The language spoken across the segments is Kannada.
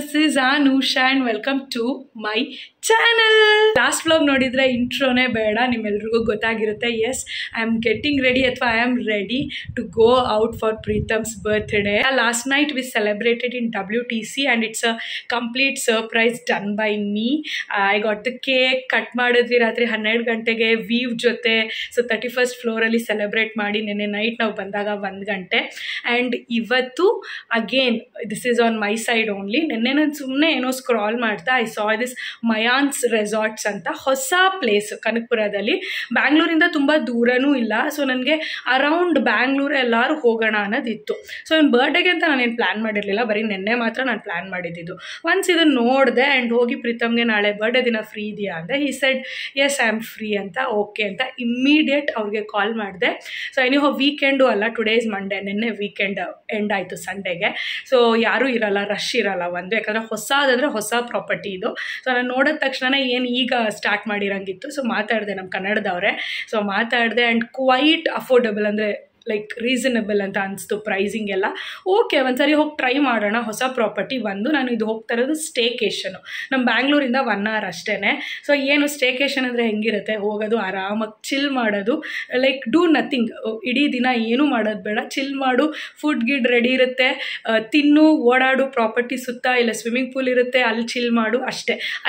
this is Anusha and welcome to my channel. Last vlog nodidre intro ne beda nimelrigu gottagirutte. Yes, I am getting ready athwa I am ready to go out for Preetham's birthday. Last night we celebrated in WTC and it's a complete surprise done by me. I got the cake cut madidvi ratri 12 gantege weave jote. So 31st floor alli celebrate ಮಾಡಿ ನೆನ್ನೆ ನೈಟ್ ನಾವು ಬಂದಾಗ 1 ಗಂಟೆ and ivattu again this is on my side only. ನೆನ್ನೆ ನಾನು ಸುಮ್ಮನೆ ಏನೋ ಸ್ಕ್ರಾಲ್ ಮಾಡ್ತಾ I saw this ಮಯಾನ್ಸ್ ರೆಸಾರ್ಟ್ಸ್ ಅಂತ ಹೊಸ ಪ್ಲೇಸ್ ಕನಕಪುರದಲ್ಲಿ. ಬ್ಯಾಂಗ್ಳೂರಿಂದ ತುಂಬ ದೂರನೂ ಇಲ್ಲ. ಸೊ ನನಗೆ ಅರೌಂಡ್ ಬ್ಯಾಂಗ್ಳೂರ್ ಎಲ್ಲರೂ ಹೋಗೋಣ ಅನ್ನೋದಿತ್ತು. ಸೊ ನನ್ನ ಬರ್ಡೇಗೆ ಅಂತ ನಾನೇನು ಪ್ಲ್ಯಾನ್ ಮಾಡಿರಲಿಲ್ಲ, ಬರೀ ನೆನ್ನೆ ಮಾತ್ರ ನಾನು ಪ್ಲ್ಯಾನ್ ಮಾಡಿದ್ದು. ಒನ್ಸ್ ಇದನ್ನು ನೋಡಿದೆ ಆ್ಯಂಡ್ ಹೋಗಿ ಪ್ರೀತಮ್ಗೆ ನಾಳೆ ಬರ್ಡೇ ದಿನ ಫ್ರೀ ಇದೆಯಾ ಅಂದರೆ he said yes I am free ಅಂತ. ಓಕೆ ಅಂತ ಇಮ್ಮಿಡಿಯೇಟ್ ಅವ್ರಿಗೆ ಕಾಲ್ ಮಾಡಿದೆ. ಸೊ ಎನಿಹೋ ವೀಕೆಂಡು ಅಲ್ಲ, ಟುಡೇ ಇಸ್ ಮಂಡೇ, ನೆನ್ನೆ ವೀಕೆಂಡ್ ಎಂಡ್ ಆಯಿತು ಸಂಡೇಗೆ. ಸೊ ಯಾರೂ ಇರಲ್ಲ, ರಶ್ ಇರಲ್ಲ ಒಂದು, ಯಾಕಂದರೆ ಹೊಸದಾದರೆ ಹೊಸ ಪ್ರಾಪರ್ಟಿ ಇದು. ಸೊ ನಾನು ನೋಡಿದ ತಕ್ಷಣ ಏನು ಈಗ ಸ್ಟಾರ್ಟ್ ಮಾಡಿರಂಗಿತ್ತು. ಸೊ ಮಾತಾಡಿದೆ ನಮ್ಮ ಕನ್ನಡದವ್ರೆ. ಸೊ ಮಾತಾಡಿದೆ ಆ್ಯಂಡ್ ಕ್ವೈಟ್ ಅಫೋರ್ಡಬಲ್, ಅಂದರೆ ಲೈಕ್ ರೀಸನಬಲ್ ಅಂತ ಅನಿಸ್ತು ಪ್ರೈಸಿಂಗ್ ಎಲ್ಲ. ಓಕೆ ಒಂದ್ಸರಿ ಹೋಗಿ ಟ್ರೈ ಮಾಡೋಣ. ಹೊಸ ಪ್ರಾಪರ್ಟಿ ಒಂದು, ನಾನು ಇದು ಹೋಗ್ತಾ ಇರೋದು ಸ್ಟೇಕೇಷನು. ನಮ್ಮ ಬ್ಯಾಂಗ್ಳೂರಿಂದ 1 hour ಅಷ್ಟೇ. ಸೊ ಏನು ಸ್ಟೇಕೇಷನ್ ಅಂದರೆ ಹೆಂಗಿರುತ್ತೆ, ಹೋಗೋದು ಆರಾಮಾಗಿ ಚಿಲ್ ಮಾಡೋದು, ಲೈಕ್ ಡೂ ನಥಿಂಗ್, ಇಡೀ ದಿನ ಏನೂ ಮಾಡೋದು ಬೇಡ, ಚಿಲ್ ಮಾಡು, ಫುಡ್ ಗಿಡ್ ರೆಡಿ ಇರುತ್ತೆ, ತಿನ್ನು, ಓಡಾಡು, ಪ್ರಾಪರ್ಟಿ ಸುತ್ತ, ಇಲ್ಲ ಸ್ವಿಮ್ಮಿಂಗ್ ಪೂಲ್ ಇರುತ್ತೆ, ಅಲ್ಲಿ ಚಿಲ್ ಮಾಡು,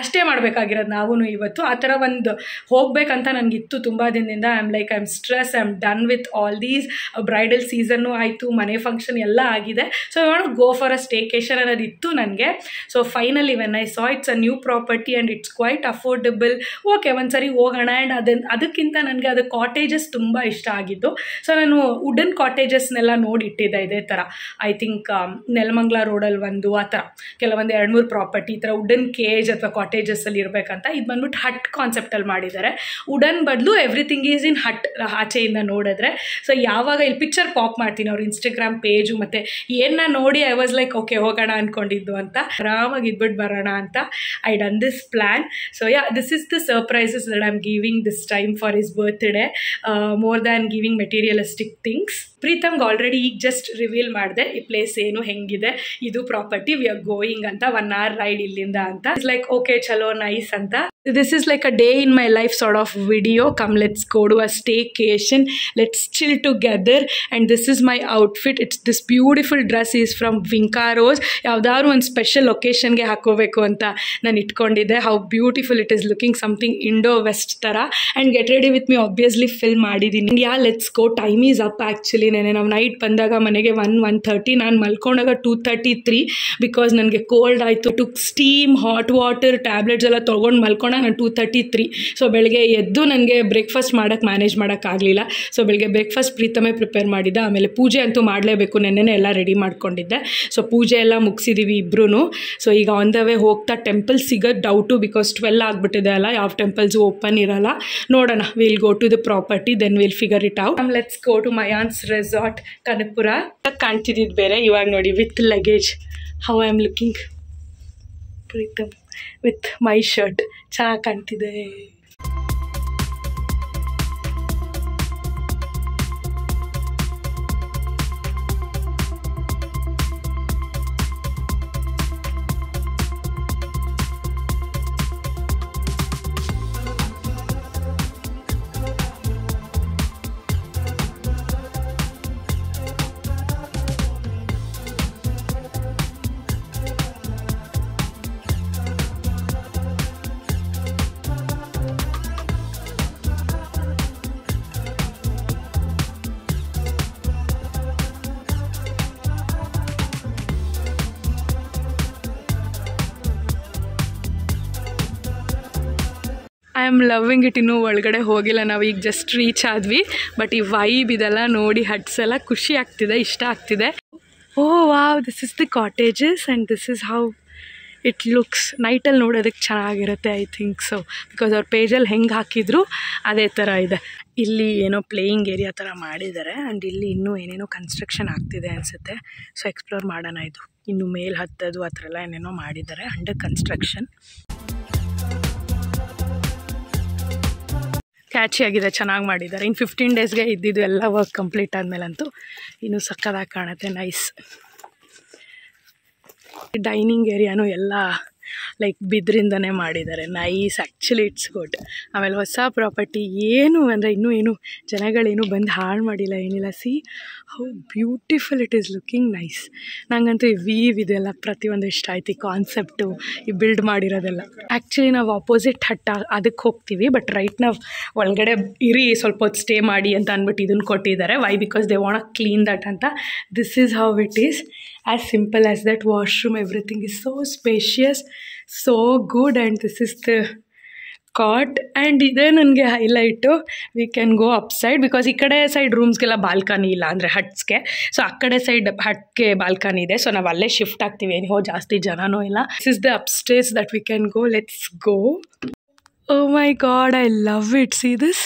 ಅಷ್ಟೇ ಮಾಡಬೇಕಾಗಿರೋದು ನಾವು ಇವತ್ತು. ಆ ಥರ ಒಂದು ಹೋಗ್ಬೇಕಂತ ನನಗಿತ್ತು ತುಂಬ ದಿನದಿಂದ. I am stress, I am done with all these. Bridal season ಆಯಿತು, ಮನೆ ಫಂಕ್ಷನ್ ಎಲ್ಲ ಆಗಿದೆ. So I want go for a staycation ಅನ್ನೋದಿತ್ತು ನನಗೆ. So finally when I saw it's a new property and it's quite affordable, okay ಒಂದ್ಸರಿ ಹೋಗೋಣ. ಆ್ಯಂಡ್ ಅದಕ್ಕಿಂತ ನನಗೆ ಅದು ಕಾಟೇಜಸ್ ತುಂಬ ಇಷ್ಟ ಆಗಿದ್ದು. ಸೊ ನಾನು ವುಡನ್ ಕಾಟೇಜಸ್ನೆಲ್ಲ ನೋಡಿಟ್ಟಿದ್ದೆ ಇದೇ ಥರ. ಐ ಥಿಂಕ್ ನೆಲಮಂಗಲ ರೋಡಲ್ಲಿ ಒಂದು, ಆ ಥರ ಕೆಲವೊಂದು 2-3 ಪ್ರಾಪರ್ಟಿ ಈ ಥರ ವುಡನ್ ಕೇಜ್ ಅಥವಾ ಕಾಟೇಜಸ್ಸಲ್ಲಿ ಇರಬೇಕಂತ. ಇದು ಬಂದ್ಬಿಟ್ಟು ಹಟ್ ಕಾನ್ಸೆಪ್ಟಲ್ಲಿ ಮಾಡಿದ್ದಾರೆ. ವುಡನ್ ಬದಲು ಎವ್ರಿಥಿಂಗ್ ಈಸ್ ಇನ್ ಹಟ್ ಆಚೆಯಿಂದ ನೋಡಿದ್ರೆ. ಸೊ ಯಾವಾಗ ಇಲ್ಲಿ ಪಿಕ್ಚರ್ ಪಾಪ್ ಮಾಡ್ತೀನಿ ಅವ್ರ ಇನ್ಸ್ಟಾಗ್ರಾಮ್ ಪೇಜು, ಮತ್ತು ಏನ ನೋಡಿ ಐ ವಾಸ್ ಲೈಕ್ ಓಕೆ ಹೋಗೋಣ ಅಂದ್ಕೊಂಡಿದ್ದು ಅಂತ, ಆರಾಮಾಗಿ ಇದ್ಬಿಟ್ಟು ಬರೋಣ ಅಂತ I done this plan. So yeah, this is the surprises that I am giving this time for his birthday, more than giving materialistic things. ಪ್ರೀತಮ್ಗೆ ಆಲ್ರೆಡಿ ಈಗ ಜಸ್ಟ್ ರಿವೀಲ್ ಮಾಡಿದೆ ಈ ಪ್ಲೇಸ್ ಏನು ಹೆಂಗಿದೆ, ಇದು ಪ್ರಾಪರ್ಟಿ, ವಿ ಆರ್ ಗೋಯಿಂಗ್ ಅಂತ, 1 hour ರೈಡ್ ಇಲ್ಲಿಂದ ಅಂತ. ಇಟ್ಸ್ ಲೈಕ್ ಓಕೆ ಚಲೋ ನೈಸ್ ಅಂತ. This is like a day in my life sort of video. Come, let's go to a staycation. Let's chill together. And this is my outfit. It's this beautiful dress is from Vincaros. ಯಾವ್ದಾದ್ರು ಒಂದು ಸ್ಪೆಷಲ್ ಒಕೇಶನ್ಗೆ ಹಾಕೋಬೇಕು ಅಂತ ನಾನು ಇಟ್ಕೊಂಡಿದ್ದೆ. How beautiful it is looking, something indo west ಥರ. And get ready with me obviously fill ಮಾಡಿದ್ದೀನಿ. Yeah let's go. Time is up actually. ನಾವು ನೈಟ್ ಬಂದಾಗ ಮನೆಗೆ 1:30, ನಾನು ಮಲ್ಕೊಂಡಾಗ 2:33 ಬಿಕಾಸ್ ನನಗೆ ಕೋಲ್ಡ್ ಆಯಿತು. To steam, hot water, tablets ಎಲ್ಲ ತೊಗೊಂಡು ಮಲ್ಕೊಂಡ ನಾನು 2:33. ಸೊ ಬೆಳಗ್ಗೆ ಎದ್ದು ನನಗೆ ಬ್ರೇಕ್ಫಾಸ್ಟ್ ಮಾಡೋಕ್ಕೆ ಮ್ಯಾನೇಜ್ ಮಾಡೋಕ್ಕಾಗಲಿಲ್ಲ. ಸೊ ಬೆಳಗ್ಗೆ ಬ್ರೇಕ್ಫಾಸ್ಟ್ ಪ್ರೀತಮೇ ಪ್ರಿಪೇರ್ ಮಾಡಿದ್ದ. ಆಮೇಲೆ ಪೂಜೆ ಅಂತೂ ಮಾಡಲೇಬೇಕು, ನೆನ್ನೆನೇ ಎಲ್ಲ ರೆಡಿ ಮಾಡ್ಕೊಂಡಿದ್ದೆ. ಸೊ ಪೂಜೆ ಎಲ್ಲ ಮುಗಿಸಿದ್ದೀವಿ ಇಬ್ಬರೂ. ಸೊ ಈಗ ಆನ್ ದ ವೇ ಹೋಗ್ತಾ ಟೆಂಪಲ್ ಸಿಗೋದು ಡೌಟು, ಬಿಕಾಸ್ 12 ಆಗಿಬಿಟ್ಟಿದೆ ಅಲ್ಲ, ಯಾವ ಟೆಂಪಲ್ಸು ಓಪನ್ ಇರಲ್ಲ. ನೋಡೋಣ, will go to the property, then will figure it out. Let's go to Mayans resort Kanakapura. ಕಾಣ್ತಿದ್ದಿದ್ದು ಬೇರೆ, ಇವಾಗ ನೋಡಿ with luggage how I am looking. Preetham with my shirt ಚೆನ್ನಾಗಿ ಕಾಣ್ತಿದೆ. I am loving it. ಇನ್ನೂ ಒಳಗಡೆ ಹೋಗಿಲ್ಲ, ನಾವು ಈಗ ಜಸ್ಟ್ ರೀಚ್ ಆದ್ವಿ. ಬಟ್ ಈ ವೈಬ್ ಇದೆಲ್ಲ ನೋಡಿ, ಹಟ್ಸ್ ಎಲ್ಲ ಖುಷಿ ಆಗ್ತಿದೆ, ಇಷ್ಟ ಆಗ್ತಿದೆ. Oh wow, this is the cottages and this is how it looks. ನೈಟಲ್ಲಿ ನೋಡೋದಕ್ಕೆ ಚೆನ್ನಾಗಿರುತ್ತೆ ಐ ಥಿಂಕ್ ಸೊ, ಬಿಕಾಸ್ ಅವ್ರ ಪೇಜಲ್ಲಿ ಹೆಂಗೆ ಹಾಕಿದ್ರು ಅದೇ ಥರ ಇದೆ. ಇಲ್ಲಿ ಏನೋ ಪ್ಲೇಯಿಂಗ್ ಏರಿಯಾ ಥರ ಮಾಡಿದ್ದಾರೆ ಆ್ಯಂಡ್ ಇಲ್ಲಿ ಇನ್ನೂ ಏನೇನೋ ಕನ್ಸ್ಟ್ರಕ್ಷನ್ ಆಗ್ತಿದೆ ಅನಿಸುತ್ತೆ. ಸೊ ಎಕ್ಸ್ಪ್ಲೋರ್ ಮಾಡೋಣ. ಇದು ಇನ್ನು ಮೇಲೆ ಹತ್ತೋದು ಆ ಥರ ಎಲ್ಲ ಏನೇನೋ ಮಾಡಿದ್ದಾರೆ, ಅಂಡರ್ ಕನ್ಸ್ಟ್ರಕ್ಷನ್. ಕ್ಯಾಚಿ ಆಗಿದೆ, ಚೆನ್ನಾಗಿ ಮಾಡಿದ್ದಾರೆ. ಇನ್ನು 15 ಡೇಸ್ಗೆ ಇದ್ದಿದ್ದು ಎಲ್ಲ ವರ್ಕ್ ಕಂಪ್ಲೀಟ್ ಆದಮೇಲಂತೂ ಇನ್ನೂ ಸಕ್ಕದಾಗಿ ಕಾಣುತ್ತೆ. ನೈಸ್. ಡೈನಿಂಗ್ ಏರಿಯಾನು ಎಲ್ಲ ಲೈಕ್ ಬಿದ್ರಿಂದನೇ ಮಾಡಿದ್ದಾರೆ. Nice, actually it's good. ಆಮೇಲೆ ಹೊಸ ಪ್ರಾಪರ್ಟಿ ಏನು ಅಂದರೆ ಇನ್ನೂ ಜನಗಳೇನು ಬಂದು ಹಾಳು ಮಾಡಿಲ್ಲ, ಏನಿಲ್ಲ. C how beautiful it is looking nice. ನಂಗಂತೂ ಈ ವೀವ್ ಇದೆಲ್ಲ ಪ್ರತಿಯೊಂದು ಇಷ್ಟ ಆಯ್ತು, ಈ ಕಾನ್ಸೆಪ್ಟು, ಈ ಬಿಲ್ಡ್ ಮಾಡಿರೋದೆಲ್ಲ. ಆ್ಯಕ್ಚುಲಿ ನಾವು ಆಪೋಸಿಟ್ ಹಟ್ಟ ಅದಕ್ಕೆ ಹೋಗ್ತೀವಿ, ಬಟ್ ರೈಟ್ ನಾವು ಒಳಗಡೆ ಇರಿ ಸ್ವಲ್ಪ ಹೊತ್ತು ಸ್ಟೇ ಮಾಡಿ ಅಂತ ಅಂದ್ಬಿಟ್ಟು ಇದನ್ನು ಕೊಟ್ಟಿದ್ದಾರೆ. Why? Because they want clean that ಅಂತ. This is how it is, as simple as that. Washroom, everything is so spacious, so good, and this is the cot. And ide nange highlight, we can go upside because ikade side rooms gella balcony illa andre huts ge, so akade side hut ge balcony ide, so navu alle shift aagtivi, eno jaasti janano illa. This is the upstairs that we can go. Let's go. Oh my god, I love it. See this,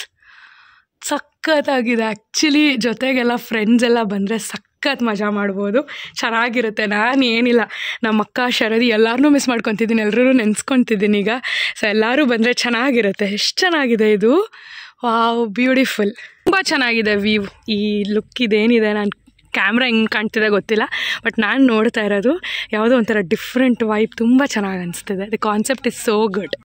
ಸಖತ್ತಾಗಿದೆ. ಆ್ಯಕ್ಚುಲಿ ಜೊತೆಗೆಲ್ಲ ಫ್ರೆಂಡ್ಸ್ ಎಲ್ಲ ಬಂದರೆ ಸಖತ್ ಮಜಾ ಮಾಡ್ಬೋದು, ಚೆನ್ನಾಗಿರುತ್ತೆ. ನಾನು ಏನಿಲ್ಲ, ನಮ್ಮ ಅಕ್ಕ ಶರದಿ ಎಲ್ಲರನ್ನೂ ಮಿಸ್ ಮಾಡ್ಕೊತಿದ್ದೀನಿ, ಎಲ್ಲರೂ ನೆನೆಸ್ಕೊತಿದ್ದೀನಿ ಈಗ. ಸೊ ಎಲ್ಲರೂ ಬಂದರೆ ಚೆನ್ನಾಗಿರುತ್ತೆ. ಎಷ್ಟು ಚೆನ್ನಾಗಿದೆ ಇದು, ವಾವ್, ಬ್ಯೂಟಿಫುಲ್, ತುಂಬ ಚೆನ್ನಾಗಿದೆ ವ್ಯೂ. ಈ ಲುಕ್ ಇದೇನಿದೆ, ನಾನು ಕ್ಯಾಮ್ರಾ ಹೆಂಗೆ ಕಾಣ್ತಿದೆ ಗೊತ್ತಿಲ್ಲ, ಬಟ್ ನಾನು ನೋಡ್ತಾ ಇರೋದು ಯಾವುದೋ ಒಂಥರ ಡಿಫ್ರೆಂಟ್ ವೈಬ್, ತುಂಬ ಚೆನ್ನಾಗಿ ಅನಿಸ್ತಿದೆ. The concept is so good.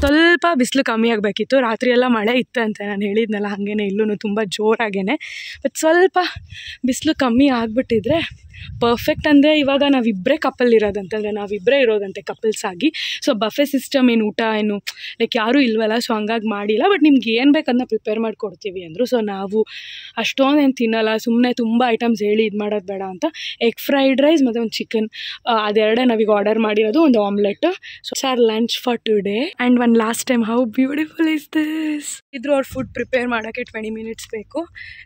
ಸ್ವಲ್ಪ ಬಿಸಿಲು ಕಮ್ಮಿ ಆಗಬೇಕಿತ್ತು, ರಾತ್ರಿ ಎಲ್ಲ ಮಳೆ ಇತ್ತು ಅಂತ ನಾನು ಹೇಳಿದ್ನಲ್ಲ, ಹಾಗೇ ಇಲ್ಲೂ ತುಂಬ ಜೋರಾಗೇ. ಬಟ್ ಸ್ವಲ್ಪ ಬಿಸಿಲು ಕಮ್ಮಿ ಆಗಿಬಿಟ್ಟಿದ್ರೆ ಪರ್ಫೆಕ್ಟ್. ಅಂದರೆ ಇವಾಗ ನಾವಿಬ್ಬರೇ ಕಪಲ್ ಇರೋದಂತಂದರೆ ನಾವಿಬ್ಬರೇ ಇರೋದಂತೆ ಕಪಲ್ಸ್ ಆಗಿ. ಸೊ ಬಫೆ ಸಿಸ್ಟಮ್ ಏನು ಊಟ ಏನು ಲೈಕ್ ಯಾರೂ ಇಲ್ವಲ್ಲ, ಸೊ ಹಂಗಾಗಿ ಮಾಡಿಲ್ಲ. ಬಟ್ ನಿಮ್ಗೆ ಏನು ಬೇಕದನ್ನ ಪ್ರಿಪೇರ್ ಮಾಡಿಕೊಡ್ತೀವಿ ಅಂದರು. ಸೊ ನಾವು ಅಷ್ಟೊಂದೇನು ತಿನ್ನಲ್ಲ, ಸುಮ್ಮನೆ ತುಂಬ ಐಟಮ್ಸ್ ಹೇಳಿ ಇದು ಮಾಡೋದು ಬೇಡ ಅಂತ ಎಗ್ ಫ್ರೈಡ್ ರೈಸ್ ಮತ್ತು ಒಂದು ಚಿಕನ್, ಅದೆರಡೇ ನಾವೀಗ ಆರ್ಡರ್ ಮಾಡಿರೋದು, ಒಂದು ಆಮ್ಲೆಟ್. ಸೊ ಸಾರ್ lunch for today. And one last time, how beautiful is this. ಇದ್ರೂ ಅವ್ರ ಫುಡ್ ಪ್ರಿಪೇರ್ ಮಾಡೋಕ್ಕೆ 20 minutes ಬೇಕು.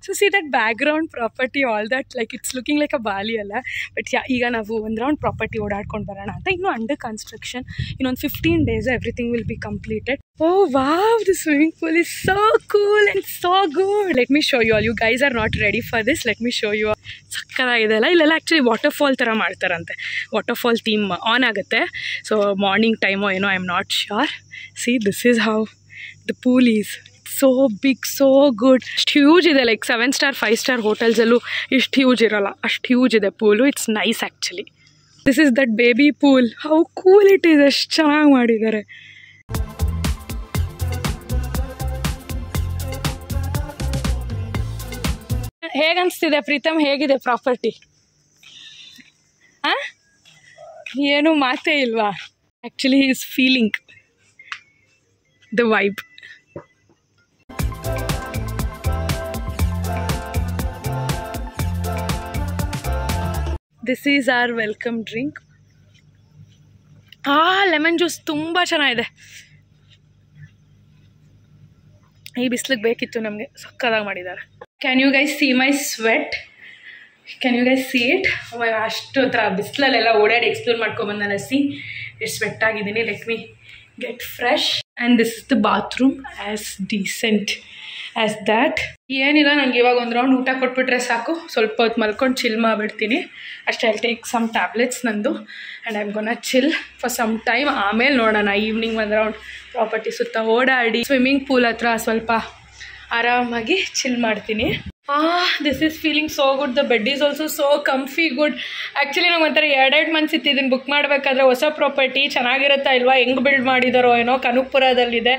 So see that background property, all that like it's looking like a Bali ಅಲ್ಲ. ಬಟ್ ಈಗ ನಾವು ಒಂದು ರೌಂಡ್ ಪ್ರಾಪರ್ಟಿ ಓಡಾಡ್ಕೊಂಡು ಬರೋಣ ಅಂತ. ಇನ್ನೂ ಅಂಡರ್ ಕನ್ಸ್ಟ್ರಕ್ಷನ್, ಇನ್ನೊಂದು 15 days everything will be completed. Oh wow, the swimming pool is so cool and so good. Let me show you all. You guys are not ready for this. Let me show you. ಸಕ್ಕತ್ತಾಗಿದೆ ಅಲ್ಲ. ಇಲ್ಲೆಲ್ಲ ಆ್ಯಕ್ಚುಲಿ ವಾಟರ್ಫಾಲ್ ಥರ ಮಾಡ್ತಾರಂತೆ, ವಾಟರ್ಫಾಲ್ ಥೀಮ್ ಆನ್ ಆಗುತ್ತೆ. ಸೊ ಮಾರ್ನಿಂಗ್ ಟೈಮೋ ಏನೋ, I am not sure. See this is how the pool is. So big, so good. ಅಷ್ಟು ಹ್ಯೂಜ್ ಇದೆ, ಲೈಕ್ 7 star 5 star ಹೋಟೆಲ್ಸಲ್ಲೂ ಇಷ್ಟು ಹ್ಯೂಜ್ ಇರೋಲ್ಲ, ಅಷ್ಟು ಹ್ಯೂಜ್ ಇದೆ pool. It's nice actually. This is that baby pool. How cool it is, ಎಷ್ಟು ಚೆನ್ನಾಗಿ ಮಾಡಿದ್ದಾರೆ. ಹೇಗನ್ನಿಸ್ತಿದೆ ಪ್ರೀತಮ್, ಹೇಗಿದೆ ಪ್ರಾಪರ್ಟಿ? ಹಾಂ, ಏನು ಮಾತೇ ಇಲ್ವಾ? Actually is feeling the vibe. This is our welcome drink. Lemon juice ತುಂಬ ಚೆನ್ನಾಗಿದೆ. ಈ ಬಿಸಿಲಿಗೆ ಬೇಕಿತ್ತು ನಮಗೆ, ಸಕ್ಕದಾಗಿ ಮಾಡಿದ್ದಾರೆ. Can you guys see my sweat? Can you guys see it? ಅಷ್ಟು ಹತ್ರ ಬಿಸಿಲಲ್ಲೆಲ್ಲ ಓಡಾಡಿ ಎಕ್ಸ್ಪ್ಲೋರ್ ಮಾಡ್ಕೊಂಬಂದಲ್ಲ. ಸಿ ಎಷ್ಟು ಸ್ವೆಟ್ ಆಗಿದ್ದೀನಿ. Let me get fresh. And this is the bathroom, as decent as that. ಏನಿಲ್ಲ, ನನಗೆ ಇವಾಗ ಒಂದು ರೌಂಡ್ ಊಟ ಕೊಟ್ಬಿಟ್ರೆ ಸಾಕು, ಸ್ವಲ್ಪ ಹೊತ್ತು ಮಲ್ಕೊಂಡು ಚಿಲ್ ಮಾಡಿಬಿಡ್ತೀನಿ ಅಷ್ಟೇ. ಐ ಟೇಕ್ ಸಮ್ ಟ್ಯಾಬ್ಲೆಟ್ಸ್ ನಂದು, and I am gonna chill for some time. ಆಮೇಲೆ ನೋಡೋಣ, ಈವ್ನಿಂಗ್ ಒಂದು ರೌಂಡ್ ಪ್ರಾಪರ್ಟಿ ಸುತ್ತ ಓಡಾಡಿ ಸ್ವಿಮ್ಮಿಂಗ್ ಪೂಲ್ ಹತ್ರ ಸ್ವಲ್ಪ ಆರಾಮಾಗಿ ಚಿಲ್ ಮಾಡ್ತೀನಿ. This is feeling so good. The bed is also so ಕಂಫಿ good. Actually ನಾವು ಒಂಥರ 2 months ಇತ್ತು ಇದನ್ನು ಬುಕ್ ಮಾಡಬೇಕಾದ್ರೆ. ಹೊಸ ಪ್ರಾಪರ್ಟಿ ಚೆನ್ನಾಗಿರುತ್ತಾ ಇಲ್ವಾ, ಹೆಂಗೆ ಬಿಲ್ಡ್ ಮಾಡಿದಾರೋ ಏನೋ, ಕನಕಪುರದಲ್ಲಿದೆ,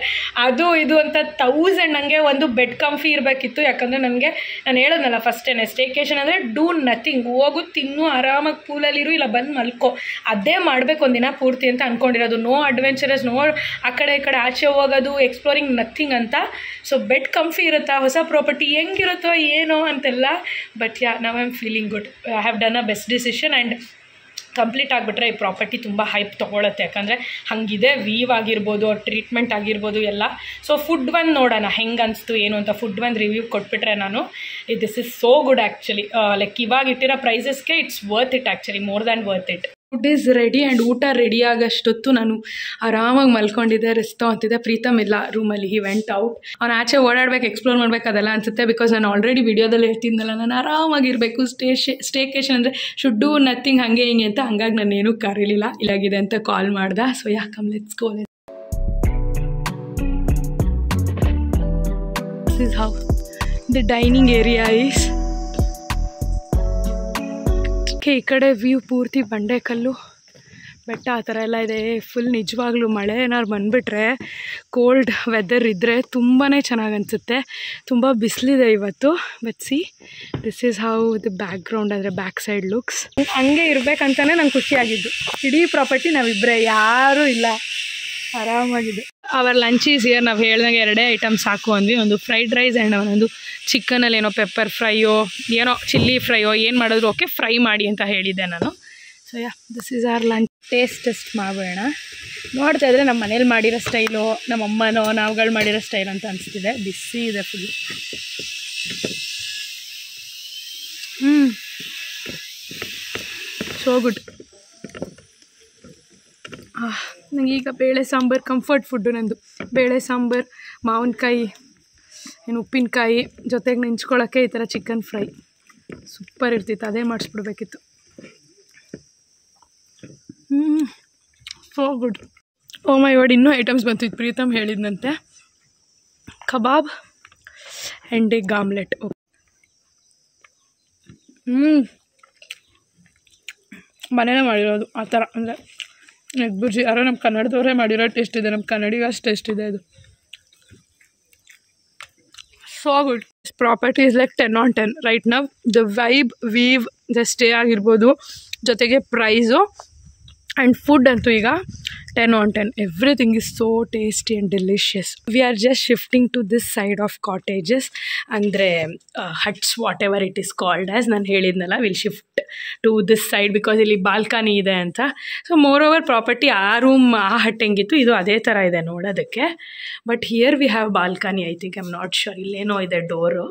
ಅದು ಇದು ಅಂತ 1000. ನನಗೆ ಒಂದು ಬೆಡ್ ಕಂಫಿ ಇರಬೇಕಿತ್ತು. ಯಾಕಂದರೆ ನನಗೆ, ನಾನು ಹೇಳೋದಲ್ಲ ಫಸ್ಟೇ, ಸ್ಟೇಕೇಶನ್ ಅಂದರೆ ಡೂ ನಥಿಂಗ್, ಹೋಗು ತಿನ್ನು ಆರಾಮಾಗಿ ಪೂಲಲ್ಲಿರು, ಇಲ್ಲ ಬಂದು ಮಲ್ಕೋ, ಅದೇ ಮಾಡಬೇಕು ಒಂದಿನ ಪೂರ್ತಿ ಅಂತ ಅಂದ್ಕೊಂಡಿರೋದು. ನೋ ಅಡ್ವೆಂಚರಸ್, ನೋ ಆ ಕಡೆ ಈ ಕಡೆ ಆಚೆ ಹೋಗೋದು, ಎಕ್ಸ್ಪ್ಲೋರಿಂಗ್ ನಥಿಂಗ್ ಅಂತ. ಸೊ ಬೆಡ್ ಕಂಫಿ ಇರುತ್ತಾ, ಹೊಸ ಪ್ರಾಪರ್ಟಿ ಹೆಂಗಿರುತ್ತೋ ಏನೋ ಅಂತೆಲ್ಲ. But now I am feeling good. I have done a best decision. And complete ಆಗಿಬಿಟ್ರೆ ಈ ಪ್ರಾಪರ್ಟಿ ತುಂಬ ಹೈಪ್ ತೊಗೊಳುತ್ತೆ. ಯಾಕಂದರೆ ಹಾಗಿದೆ, ವೀವ್ ಆಗಿರ್ಬೋದು, ಟ್ರೀಟ್ಮೆಂಟ್ ಆಗಿರ್ಬೋದು ಎಲ್ಲ. ಸೊ ಫುಡ್ ಒಂದು ನೋಡೋಣ ಹೆಂಗೆ ಅನಿಸ್ತು ಏನು ಅಂತ. ಫುಡ್ ಒಂದು ರಿವ್ಯೂ ಕೊಟ್ಬಿಟ್ರೆ ನಾನು, this is so good actually. Like ಇವಾಗ ಇಟ್ಟಿರೋ ಪ್ರೈಸಸ್ಗೆ it's worth it actually, more than worth it. Food is ready and ಊಟ ರೆಡಿ ಆಗೋಷ್ಟೊತ್ತು ನಾನು ಆರಾಮಾಗಿ ಮಲ್ಕೊಂಡಿದ್ದೆ, ರೆಸ್ಟ್ ತೊಗೊತಿದ್ದೆ. ಪ್ರೀತಮ್ ಇಲ್ಲ ರೂಮಲ್ಲಿ, ಹಿ ವೆಂಟ್ ಔಟ್. ಅವ್ನು ಆಚೆ ಓಡಾಡ್ಬೇಕು, ಎಕ್ಸ್ಪ್ಲೋರ್ ಮಾಡ್ಬೇಕು ಅದೆಲ್ಲ ಅನಿಸುತ್ತೆ. ಬಿಕಾಸ್ ನಾನು ಆಲ್ರೆಡಿ ವಿಡಿಯೋದಲ್ಲಿ ಹೇಳ್ತಿದ್ದಲ್ಲ, ನಾನು ಆರಾಮಾಗಿರಬೇಕು, ಸ್ಟೇಕೇಶನ್ ಅಂದರೆ ಶುಡ್ ಡೂ ನಥಿಂಗ್ ಹಾಗೆ ಹಿಂಗೆ ಅಂತ. ಹಂಗಾಗಿ ನಾನು ಏನೂ ಕರೀಲಿಲ್ಲ, ಇಲ್ಲಾಗಿದೆ ಅಂತ ಕಾಲ್ ಮಾಡ್ದೆ. So yeah come let's go. This is how the dining area is. ಈ ಕಡೆ ವ್ಯೂ ಪೂರ್ತಿ ಬಂಡೆಕಲ್ಲು ಬೆಟ್ಟ ಆ ಥರ ಎಲ್ಲ ಇದೆ. ಫುಲ್ ನಿಜವಾಗ್ಲೂ ಮಳೆ ಏನಾದ್ರು ಬಂದುಬಿಟ್ರೆ, ಕೋಲ್ಡ್ ವೆದರ್ ಇದ್ದರೆ ತುಂಬಾ ಚೆನ್ನಾಗಿ ಅನಿಸುತ್ತೆ. ತುಂಬ ಬಿಸಿಲಿದೆ ಇವತ್ತು. But see this is how the background, ಅಂದರೆ ಬ್ಯಾಕ್ ಸೈಡ್ ಲುಕ್ಸ್. ಹಂಗೆ ಇರಬೇಕಂತಲೇ ನಂಗೆ ಖುಷಿಯಾಗಿದ್ದು. ಇಡೀ ಪ್ರಾಪರ್ಟಿ ನಾವಿಬ್ಬರೇ, ಯಾರೂ ಇಲ್ಲ, ಆರಾಮಾಗಿದೆ. Our lunch is here. ನಾವು ಹೇಳ್ದಂಗೆ 2 ಐಟಮ್ ಸಾಕು ಅಂದ್ವಿ. ಒಂದು ಫ್ರೈಡ್ ರೈಸ್ ಆ್ಯಂಡ್ ಒಂದೊಂದು ಚಿಕನಲ್ಲಿ ಏನೋ ಪೆಪ್ಪರ್ ಫ್ರೈಯೋ ಏನೋ ಚಿಲ್ಲಿ ಫ್ರೈಯೋ ಏನು ಮಾಡಿದ್ರು ಓಕೆ, ಫ್ರೈ ಮಾಡಿ ಅಂತ ಹೇಳಿದ್ದೆ ನಾನು. So yeah this is our lunch. Test ಮಾಡೋಣ. ನೋಡ್ತಾ ಇದ್ರೆ ನಮ್ಮ ಮನೇಲಿ ಮಾಡಿರೋ ಸ್ಟೈಲು, ನಮ್ಮ ಅಮ್ಮನೋ ನಾವುಗಳು ಮಾಡಿರೋ ಸ್ಟೈಲ್ ಅಂತ ಅನಿಸ್ತಿದೆ. ಬಿಸಿ ಇದೆ ಫುಲ್. So good. ನನಗೀಗ ಬೇಳೆ ಸಾಂಬಾರು ಕಂಫರ್ಟ್ ಫುಡ್ಡು ನಂದು. ಬೇಳೆ ಸಾಂಬಾರು, ಮಾವಿನಕಾಯಿ, ಏನು ಉಪ್ಪಿನಕಾಯಿ, ಜೊತೆಗೆ ನೆಂಚ್ಕೊಳ್ಳೋಕ್ಕೆ ಈ ಥರ ಚಿಕನ್ ಫ್ರೈ ಸೂಪರ್ ಇರ್ತಿತ್ತು. ಅದೇ ಮಾಡಿಸ್ಬಿಡ್ಬೇಕಿತ್ತು. So good. Oh my god, ಇನ್ನೂ ಐಟಮ್ಸ್ ಬಂತಿತ್ತು. ಪ್ರೀತಮ್ ಹೇಳಿದ್ನಂತೆ ಕಬಾಬ್ ಆ್ಯಂಡ್ ಎಗ್ ಆಮ್ಲೆಟ್. ಮನೇನೇ ಮಾಡಿರೋದು ಆ ಥರ. ಅಂದರೆ ಎಗ್ ಬುರ್ಜಿ ಯಾರೋ ನಮ್ಮ ಕನ್ನಡದವರೇ ಮಾಡಿರೋ ಟೇಸ್ಟ್ ಇದೆ, ನಮ್ಮ ಕನ್ನಡಿಗೆ ಅಷ್ಟು ಟೇಸ್ಟ್ ಇದೆ ಇದು. So good. Property is like 10 on 10 right now. The vibe, view, the stay ಆಗಿರ್ಬೋದು, ಜೊತೆಗೆ ಪ್ರೈಸು ಆ್ಯಂಡ್ ಫುಡ್ ಅಂತೂ ಈಗ 10 on 10. Everything is so tasty and delicious. We are just shifting to this side of cottages, ಅಂದರೆ huts, whatever it is called as. ನಾನು ಹೇಳಿದ್ನಲ್ಲ, will shift to this side because ಇಲ್ಲಿ ಬಾಲ್ಕನಿ ಇದೆ ಅಂತ. ಸೊ ಮೋರ್ ಓವರ್ ಪ್ರಾಪರ್ಟಿ ಆ ರೂಮ್, ಆ ಹಟ್ ಹೆಂಗಿತ್ತು ಇದು ಅದೇ ಥರ ಇದೆ ನೋಡೋದಕ್ಕೆ. But here we have balcony. I think I am not sure, ಇಲ್ಲೇನೋ ಇದೆ door.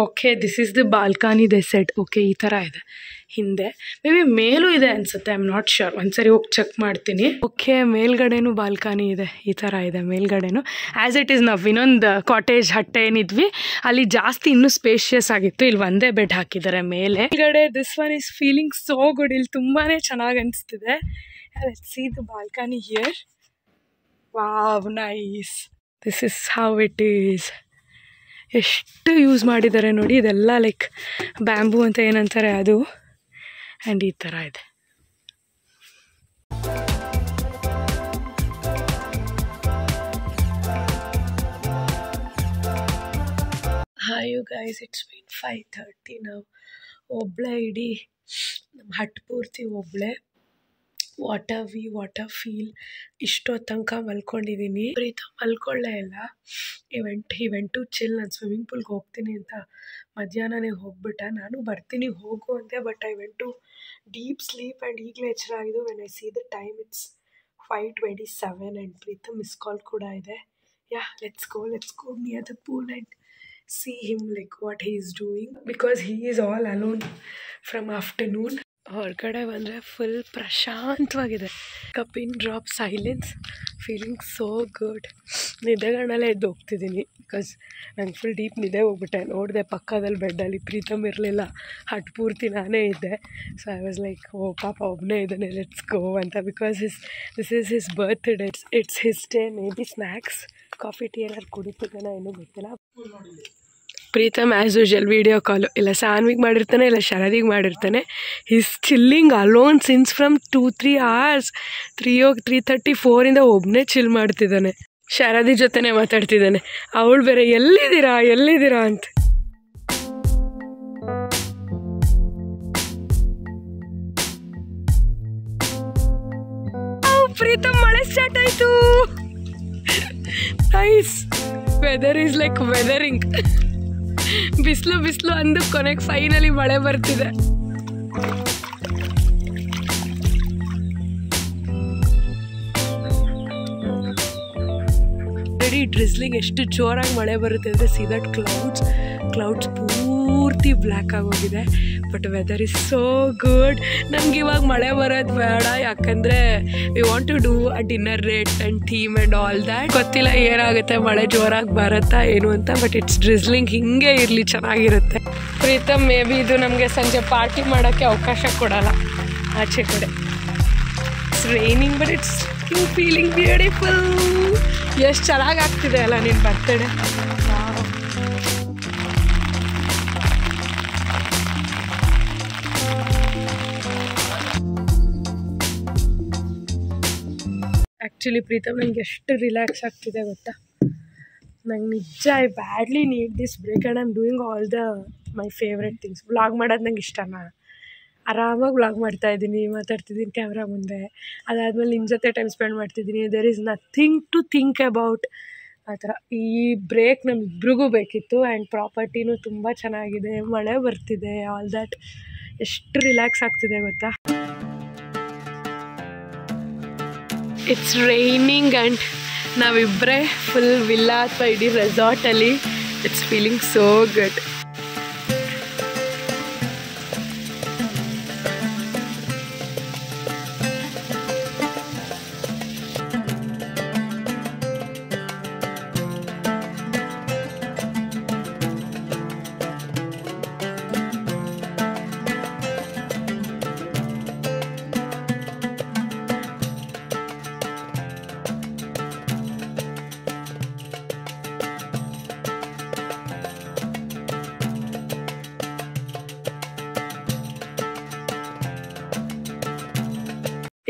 Okay, this is the balcony the set. Okay, ಈ ಥರ ಇದೆ ಹಿಂದೆ. ಮೇ ಬಿ ಮೇಲೂ ಇದೆ ಅನಿಸುತ್ತೆ, ಐ ಆಮ್ ನಾಟ್ ಶ್ಯೂರ್. ಒಂದ್ಸರಿ ಹೋಗಿ ಚೆಕ್ ಮಾಡ್ತೀನಿ. ಓಕೆ, ಮೇಲ್ಗಡೆನೂ ಬಾಲ್ಕನಿ ಇದೆ, ಈ ಥರ ಇದೆ ಮೇಲ್ಗಡೆನೂ. ಆ್ಯಸ್ ಇಟ್ ಈಸ್ ನಾವು ಇನ್ನೊಂದು ಕಾಟೇಜ್ ಹಟ್ ಏನಿದ್ವಿ ಅಲ್ಲಿ ಜಾಸ್ತಿ ಇನ್ನೂ ಸ್ಪೇಷಿಯಸ್ ಆಗಿತ್ತು. ಇಲ್ಲಿ ಒಂದೇ ಬೆಡ್ ಹಾಕಿದ್ದಾರೆ ಮೇಲೆ. ಮೇಲ್ಗಡೆ this one is feeling so good. ಇಲ್ಲಿ ತುಂಬಾ ಚೆನ್ನಾಗಿ ಅನಿಸ್ತಿದೆ. Let's see the balcony here. Wow, nice. This is how it is. ಎಷ್ಟು ಯೂಸ್ ಮಾಡಿದ್ದಾರೆ ನೋಡಿ. ಇದೆಲ್ಲ ಲೈಕ್ ಬ್ಯಾಂಬೂ ಅಂತ ಏನಂತಾರೆ ಅದು. ಆ್ಯಂಡ್ ಈ ಥರ ಇದೆ. Hi you guys, it's been 5:30 ನಾವು. ಒಬ್ಬಳೆ ಇಡೀ ನಮ್ಮ ಹಟ್ ಪೂರ್ತಿ ಒಬ್ಬಳೆ. What a feel. ಇಷ್ಟೊತ್ತು ತನಕ ಮಲ್ಕೊಂಡಿದ್ದೀನಿ. ಪ್ರೀತಮ್ ಮಲ್ಕೊಳ್ಳೇ ಇಲ್ಲ. He went to chill. ನಾನು ಸ್ವಿಮ್ಮಿಂಗ್ ಪೂಲ್ಗೆ ಹೋಗ್ತೀನಿ ಅಂತ ಮಧ್ಯಾಹ್ನನೇ ಹೋಗ್ಬಿಟ್ಟ. ನಾನು ಬರ್ತೀನಿ ಹೋಗು ಅಂದೆ, but I went to deep sleep and ಈಗಲೇ ಎಚ್ಚರ ಆಗಿದ್ದು. When I see the time it's 5:27 and Pritam miss call ಕೂಡ ಇದೆ. Yeah let's go near the pool and see him like what he is doing because he is all alone from afternoon. ಹೊರಗಡೆ ಬಂದರೆ ಫುಲ್ ಪ್ರಶಾಂತವಾಗಿದೆ. Pin drop silence, feeling so good. ನಿದ್ದೆಗಳನ್ನೆಲ್ಲ ಎದ್ದು ಹೋಗ್ತಿದ್ದೀನಿ ಬಿಕಾಸ್ ನಂಗೆ ಫುಲ್ ಡೀಪ್ ನಿದ್ದೆ ಹೋಗ್ಬಿಟ್ಟೆ. ನೋಡಿದೆ ಪಕ್ಕದಲ್ಲಿ ಬೆಡ್ಡಲ್ಲಿ ಪ್ರೀತಮ್ ಇರಲಿಲ್ಲ, ಹಟ್ ಪೂರ್ತಿ ನಾನೇ ಇದ್ದೆ. So I was like, oh ಪಾಪ ಒಬ್ಬನೇ ಇದ್ದಾನೆ, ಲೆಟ್ಸ್ ಗೋ ಅಂತ. Because this is his birthday, it's his day. Maybe snacks, coffee tea ಎಲ್ಲರೂ ಕುಡಿತಿದ್ದಾನೆ ಏನೂ ಗೊತ್ತಿಲ್ಲ. Preetham as usual video call, ಇಲ್ಲ ಸಾನ್ವಿಗೆ ಮಾಡಿರ್ತಾನೆ, ಇಲ್ಲ ಶರದಿಗೆ ಮಾಡಿರ್ತಾನೆ. Is chilling alone since from 2-3 hours. 3:30, 4 ಒಬ್ಬನೇ ಚಿಲ್ ಮಾಡ್ತಿದ್ದಾನೆ. ಶರದಿ ಜೊತೆನೇ ಮಾತಾಡ್ತಿದ್ದಾನೆ. ಅವಳು ಬೇರೆ ಎಲ್ಲಿದ್ದೀರಾ ಅಂತ. ಪ್ರೀತಮ್ ಮಳೆ ಸ್ಟಾರ್ಟ್ ಆಯಿತು. Nice. Weather is like weathering. ಬಿಸಿಲು ಅಂದು ಕೊನೆಗೆ ಫೈನಲಿ ಮಳೆ ಬರ್ತಿದೆ. Ready drizzling. ಎಷ್ಟು ಜೋರಾಗಿ ಮಳೆ ಬರುತ್ತೆ ಅಂದರೆ ಸಿ ದಟ್ ಕ್ಲೌಡ್ಸ್ ಪೂರ್ತಿ ಪೂರ್ತಿ ಬ್ಲ್ಯಾಕ್ ಆಗೋಗಿದೆ. But weather is so good. ನಮ್ಗೆ ಇವಾಗ ಮಳೆ ಬರೋದು ಬೇಡ, ಯಾಕಂದರೆ we want to do a dinner rate and theme and all that. ಗೊತ್ತಿಲ್ಲ ಏನಾಗುತ್ತೆ, ಮಳೆ ಜೋರಾಗಿ ಬರುತ್ತಾ ಏನು ಅಂತ. ಬಟ್ ಇಟ್ಸ್ ಡ್ರಿಸ್ಲಿಂಗ್, ಹಿಂಗೆ ಇರಲಿ, ಚೆನ್ನಾಗಿರುತ್ತೆ. ಪ್ರೀತಮ್ ಮೇ ಬಿ ಇದು ನಮಗೆ ಸಂಜೆ ಪಾರ್ಟಿ ಮಾಡೋಕ್ಕೆ ಅವಕಾಶ ಕೊಡಲ್ಲ ಆಚೆ ಕಡೆ. It's raining but it's feeling beautiful. ಎಷ್ಟು ಚೆನ್ನಾಗಿ ಆಗ್ತಿದೆ ಅಲ್ಲ ನಿನ್ನ ಬರ್ತಡೇ. ಆ್ಯಕ್ಚುಲಿ ಪ್ರೀತಮ್ ನಂಗೆ ಎಷ್ಟು ರಿಲ್ಯಾಕ್ಸ್ ಆಗ್ತಿದೆ ಗೊತ್ತಾ. ನಂಗೆ ನಿಜ I badly need this break and I am doing all my favourite things. Vlog ಮಾಡೋದು ನಂಗೆ ಇಷ್ಟನಾ, ಆರಾಮಾಗಿ ವ್ಲಾಗ್ ಮಾಡ್ತಾಯಿದ್ದೀನಿ, ಮಾತಾಡ್ತಿದ್ದೀನಿ ಕ್ಯಾಮ್ರಾ ಮುಂದೆ. ಅದಾದಮೇಲೆ ನಿಮ್ಮ ಜೊತೆ ಟೈಮ್ ಸ್ಪೆಂಡ್ ಮಾಡ್ತಿದ್ದೀನಿ. There is nothing to think about. ಆ ಥರ ಈ ಬ್ರೇಕ್ ನಮ್ಮಿಬ್ರಿಗೂ ಬೇಕಿತ್ತು. ಆ್ಯಂಡ್ ಪ್ರಾಪರ್ಟಿನೂ ತುಂಬ ಚೆನ್ನಾಗಿದೆ, ಮಳೆ ಬರ್ತಿದೆ, ಆಲ್ ದ್ಯಾಟ್. ಎಷ್ಟು ರಿಲ್ಯಾಕ್ಸ್ ಆಗ್ತಿದೆ ಗೊತ್ತಾ. ಇಟ್ಸ್ ರೈನಿಂಗ್ ಆ್ಯಂಡ್ ನಾವಿಬ್ಬರೇ ಫುಲ್ ವಿಲ್ಲಾ ಅಥವಾ ಇಡೀ ರೆಸಾರ್ಟಲ್ಲಿ. It's feeling so good.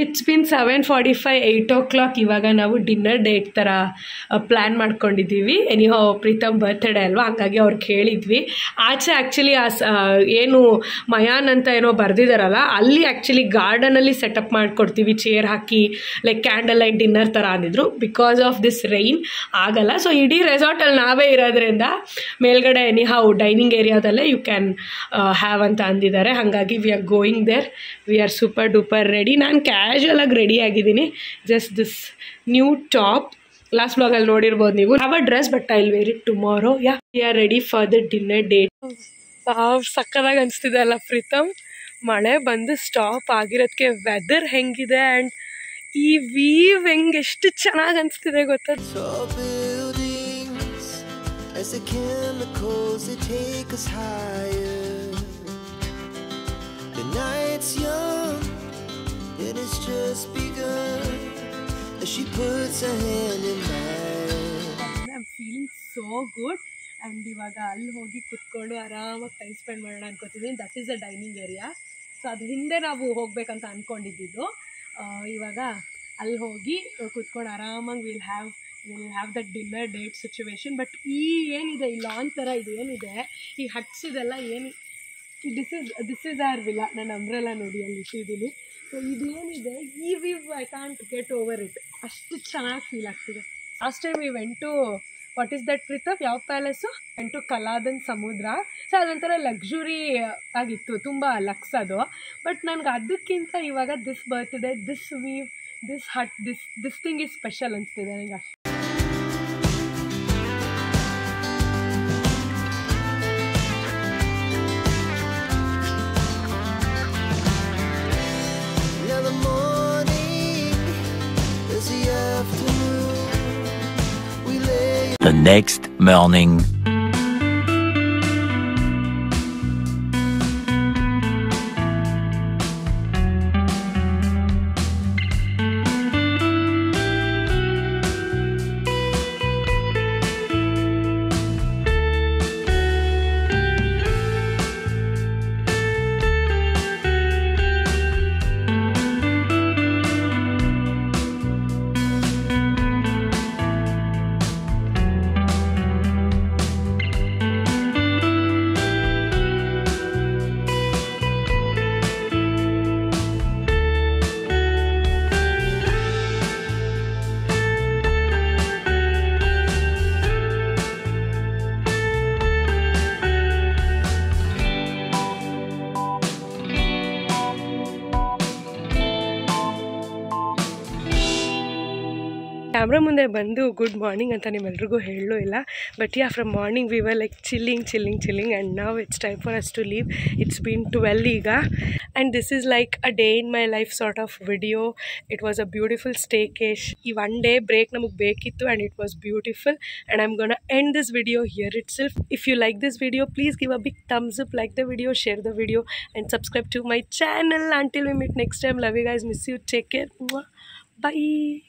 It's been 7:45, 8 o'clock. ಇವಾಗ ನಾವು ಡಿನ್ನರ್ ಡೇಟ್ ಥರ ಪ್ಲ್ಯಾನ್ ಮಾಡ್ಕೊಂಡಿದ್ದೀವಿ. ಎನಿಹೋ ಪ್ರೀತಮ್ ಬರ್ತ್ಡೇ ಅಲ್ವಾ, ಹಂಗಾಗಿ ಅವ್ರಿಗೆ ಹೇಳಿದ್ವಿ. ಆಚೆ ಆ್ಯಕ್ಚುಲಿ ಏನು ಮಯಾನ್ ಅಂತ ಏನೋ ಬರೆದಿದ್ದಾರಲ್ಲ, ಅಲ್ಲಿ ಆ್ಯಕ್ಚುಲಿ ಗಾರ್ಡನಲ್ಲಿ ಸೆಟಪ್ ಮಾಡಿಕೊಡ್ತೀವಿ, ಚೇರ್ ಹಾಕಿ ಲೈಕ್ ಕ್ಯಾಂಡಲ್ ಲೈಟ್ ಡಿನ್ನರ್ ಥರ ಅಂದಿದ್ರು. ಬಿಕಾಸ್ ಆಫ್ ದಿಸ್ ರೈನ್ ಆಗಲ್ಲ. ಸೊ ಇಡೀ ರೆಸಾರ್ಟಲ್ಲಿ ನಾವೇ ಇರೋದ್ರಿಂದ ಮೇಲ್ಗಡೆ ಎನಿಹೌ ಡೈನಿಂಗ್ ಏರಿಯಾದಲ್ಲೇ ಯು ಕ್ಯಾನ್ ಹ್ಯಾವ್ ಅಂತ ಅಂದಿದ್ದಾರೆ. ಹಾಗಾಗಿ we are going there. We are super duper ready. ನಾನು ಕ್ಯಾಶುವಲಾಗಿ ರೆಡಿ ಆಗಿದ್ದೀನಿ. Just this new top, last ವ್ಲಾಗಲ್ಲಿ ನೋಡಿರ್ಬೋದು ನೀವು. Have a dress but I will wear it tomorrow. Yeah, we are ready for the dinner date. ಸಕ್ಕದಾಗಿ ಅನಿಸ್ತಿದೆ ಅಲ್ಲ ಪ್ರೀತಮ್. ಮಳೆ ಬಂದು ಸ್ಟಾಪ್ ಆಗಿರೋದಕ್ಕೆ ವೆದರ್ ಹೆಂಗಿದೆ ಆ್ಯಂಡ್ ಈ ವೀವ್ ಹೆಂಗೆ ಎಷ್ಟು ಚೆನ್ನಾಗಿ ಅನಿಸ್ತಿದೆ ಗೊತ್ತಾ. It has just begun as she puts her hand in mine. I'm feeling so good. And ಇವಾಗ ಅಲ್ಲಿ ಹೋಗಿ ಕುತ್ಕೊಂಡು ಆರಾಮಾಗಿ ಟೈಮ್ ಸ್ಪೆಂಡ್ ಮಾಡೋಣ ಅನ್ಕೋತಿದ್ದೀನಿ. That is a dining area. So ಅದು ಹಿಂದೆ ನಾವು ಹೋಗ್ಬೇಕಂತ ಅಂದ್ಕೊಂಡಿದ್ದು. ಇವಾಗ ಅಲ್ಲಿ ಹೋಗಿ ಕುತ್ಕೊಂಡು ಆರಾಮಾಗಿ will have that dinner date situation. But ಈ ಏನಿದೆ ಈ ಲಾನ್ ಥರ ಇದು ಏನಿದೆ, ಈ ಹಟ್ಸ್ ಇದೆಲ್ಲ ಏನು, ದಿಸ್ ಇಸ್ ಆರ್ ವಿಲ್ಲಾ. ನಾನು ಅಂಬ್ರೆಲ್ಲ ನೋಡಿ ಅಲ್ಲಿ ಇಟ್ಟಿದ್ದೀನಿ. ಸೊ ಇದೇನಿದೆ ಈ view I can't get over it. ಅಷ್ಟು ಚೆನ್ನಾಗಿ ಫೀಲ್ ಆಗ್ತಿದೆ. Last time we went to what is that Pritam, ಯಾವ ಪ್ಯಾಲೇಸು? ವೆಂಟ್ ಟು ಕಲಾದನ್ ಸಮುದ್ರ. ಸೊ ಅದೊಂಥರ ಲಕ್ಸುರಿ ಆಗಿತ್ತು, ತುಂಬ ಲಕ್ಸ್ ಅದು. ಬಟ್ ನನಗೆ ಅದಕ್ಕಿಂತ ಇವಾಗ ದಿಸ್ ಬರ್ತಿದೆ, this view, this hut, this thing is special ಅನಿಸ್ತಿದೆ ನನಗೆ. ಅಷ್ಟು The next morning. ಕ್ಯಾಮ್ರಾ ಮುಂದೆ ಬಂದು ಗುಡ್ ಮಾರ್ನಿಂಗ್ ಅಂತ ನಿಮ್ಮೆಲ್ರಿಗೂ ಹೇಳಲೂ ಇಲ್ಲ. But yeah from morning we were like chilling and now it's time for us to leave. It's been 12 ಈಗ. And this is like a day in my life sort of video. It was a beautiful staycation. ಈ ಒನ್ ಡೇ ಬ್ರೇಕ್ ನಮಗೆ ಬೇಕಿತ್ತು and it was beautiful. And I am gonna end this video here itself. If you like this video, please give a big thumbs up, like the video, share the video and subscribe to my channel. Until we meet next time, love you guys, miss you, take care, bye.